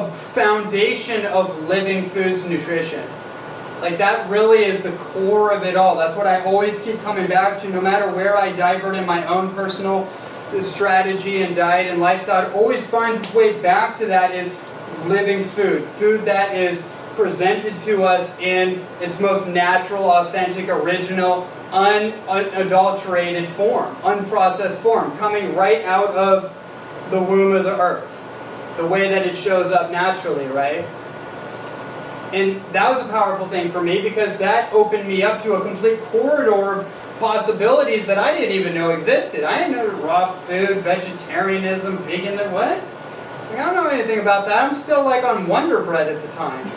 a foundation of living foods nutrition. Like that really is the core of it all. That's what I always keep coming back to, no matter where I divert in my own personal strategy and diet and lifestyle. It always finds its way back to that is living food. Food that is presented to us in its most natural, authentic, original, unadulterated form, unprocessed form, coming right out of the womb of the earth. The way that it shows up naturally, right? And that was a powerful thing for me because that opened me up to a complete corridor of possibilities that I didn't even know existed. I didn't know raw food, vegetarianism, vegan, what? Like, I don't know anything about that. I'm still like on Wonder Bread at the time.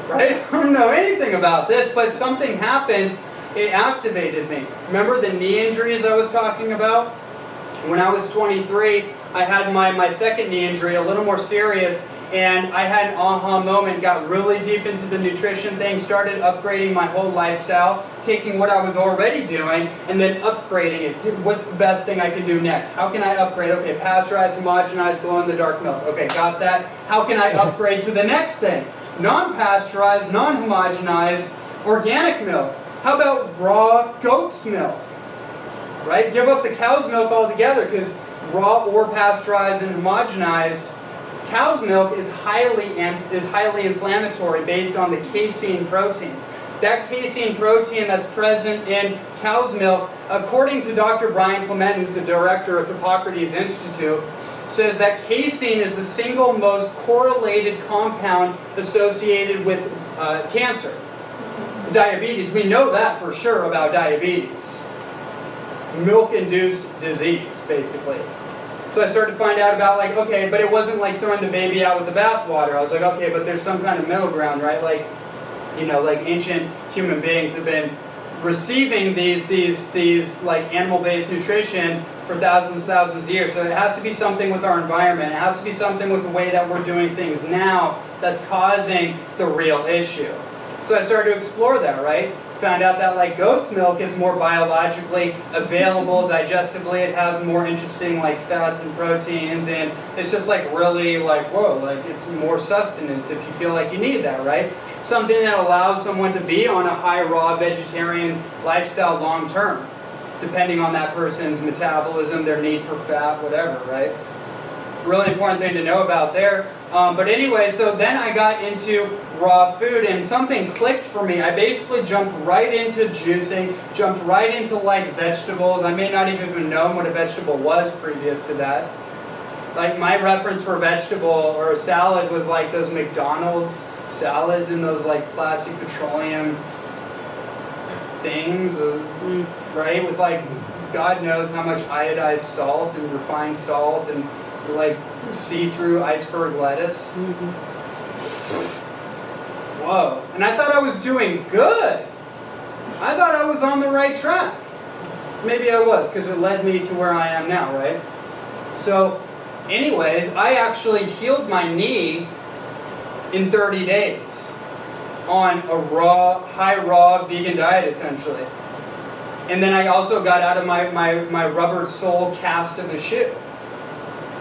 Right? I don't know anything about this, but something happened. It activated me. Remember the knee injuries I was talking about? When I was 23, I had my second knee injury, a little more serious, and I had an aha moment, got really deep into the nutrition thing, started upgrading my whole lifestyle, taking what I was already doing, and then upgrading it. What's the best thing I can do next? How can I upgrade? Okay, pasteurized, homogenized, glow-in-the-dark milk. Okay, got that. How can I upgrade to the next thing? Non-pasteurized, non-homogenized, organic milk. How about raw goat's milk? Right? Give up the cow's milk altogether, because raw or pasteurized and homogenized cow's milk is highly inflammatory based on the casein protein. That casein protein that's present in cow's milk, according to Dr. Brian Clement, who's the director of Hippocrates Institute, says that casein is the single most correlated compound associated with cancer. Diabetes, we know that for sure about diabetes. Milk-induced disease, basically. So I started to find out about, like, okay, but it wasn't like throwing the baby out with the bathwater. I was like, okay, but there's some kind of middle ground, right? Like, you know, like ancient human beings have been receiving these like animal-based nutrition for thousands of years. So it has to be something with our environment. It has to be something with the way that we're doing things now that's causing the real issue. So I started to explore that, right? Found out that like goat's milk is more biologically available digestively. It has more interesting like fats and proteins, and it's just like really like, whoa, like it's more sustenance if you feel like you need that, right? Something that allows someone to be on a high raw vegetarian lifestyle long term, depending on that person's metabolism, their need for fat, whatever, right? Really important thing to know about there. But anyway, so then I got into raw food and something clicked for me. I basically jumped right into juicing, jumped right into like vegetables. I may not even know what a vegetable was previous to that. Like my reference for a vegetable or a salad was like those McDonald's salads in those like plastic petroleum things, right? With like God knows how much iodized salt and refined salt and like see-through iceberg lettuce. Whoa. And I thought I was doing good. I thought I was on the right track. Maybe I was, because it led me to where I am now, right? So, anyways, I actually healed my knee in 30 days on a high raw vegan diet, essentially. And then I also got out of my rubber sole cast of the shoe.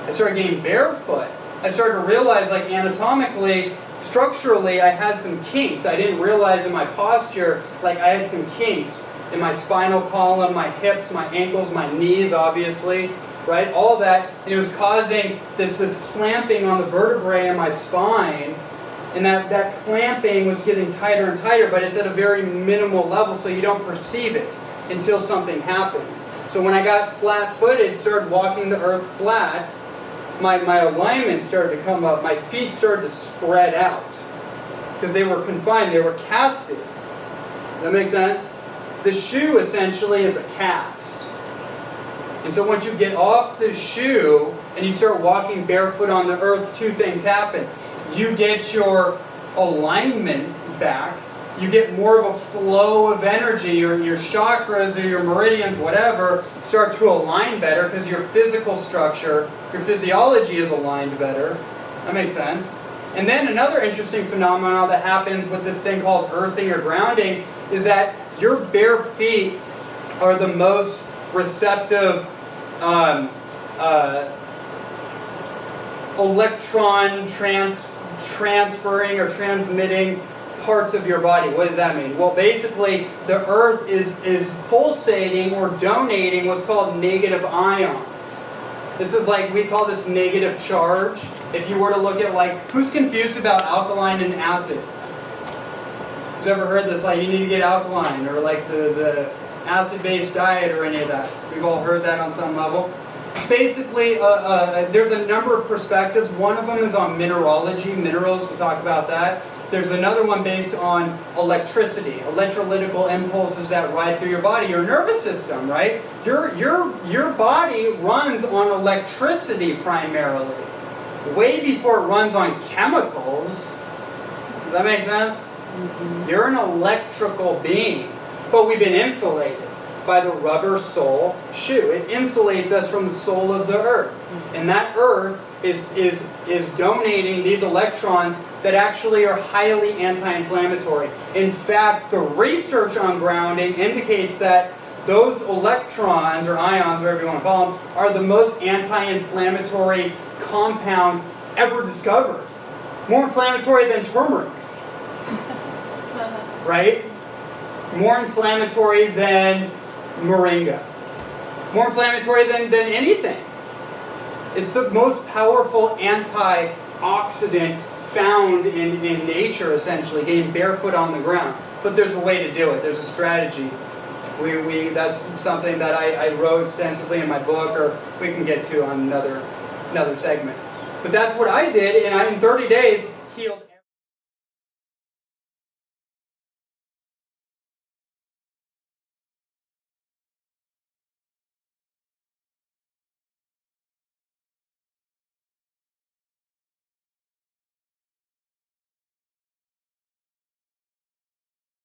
I started getting barefoot. I started to realize, like, anatomically, structurally, I had some kinks. I didn't realize in my posture, like, I had some kinks in my spinal column, my hips, my ankles, my knees, obviously, right? All that, and it was causing this clamping on the vertebrae in my spine, and that clamping was getting tighter and tighter, but it's at a very minimal level, so you don't perceive it until something happens. So when I got flat-footed, started walking the earth flat, my alignment started to come up. My feet started to spread out because they were confined. They were casted. Does that make sense? The shoe essentially is a cast. And so once you get off the shoe and you start walking barefoot on the earth, two things happen. You get your alignment back. You get more of a flow of energy, or your chakras or your meridians, whatever, start to align better because your physical structure, your physiology is aligned better. That makes sense. And then another interesting phenomenon that happens with this thing called earthing or grounding is that your bare feet are the most receptive electron transferring or transmitting parts of your body. What does that mean? Well, basically, the Earth is pulsating or donating what's called negative ions. This is like, we call this negative charge. If you were to look at, like, who's confused about alkaline and acid? Who's ever heard this, like, you need to get alkaline, or like the acid-based diet or any of that? We've all heard that on some level. Basically, there's a number of perspectives. One of them is on mineralogy, minerals, we'll talk about that. There's another one based on electricity, electrolytical impulses that ride through your body, your nervous system, right? Your body runs on electricity primarily, way before it runs on chemicals. Does that make sense? Mm-hmm. You're an electrical being, but we've been insulated by the rubber sole shoe. It insulates us from the soul of the Earth. And that Earth is donating these electrons that actually are highly anti-inflammatory. In fact, the research on grounding indicates that those electrons, or ions, whatever you want to call them, are the most anti-inflammatory compound ever discovered. More inflammatory than turmeric. Right? More inflammatory than moringa. More inflammatory than anything. It's the most powerful antioxidant found in nature, essentially, getting barefoot on the ground. But there's a way to do it. There's a strategy. That's something that I wrote extensively in my book, or we can get to on another segment. But that's what I did, and in 30 days, healed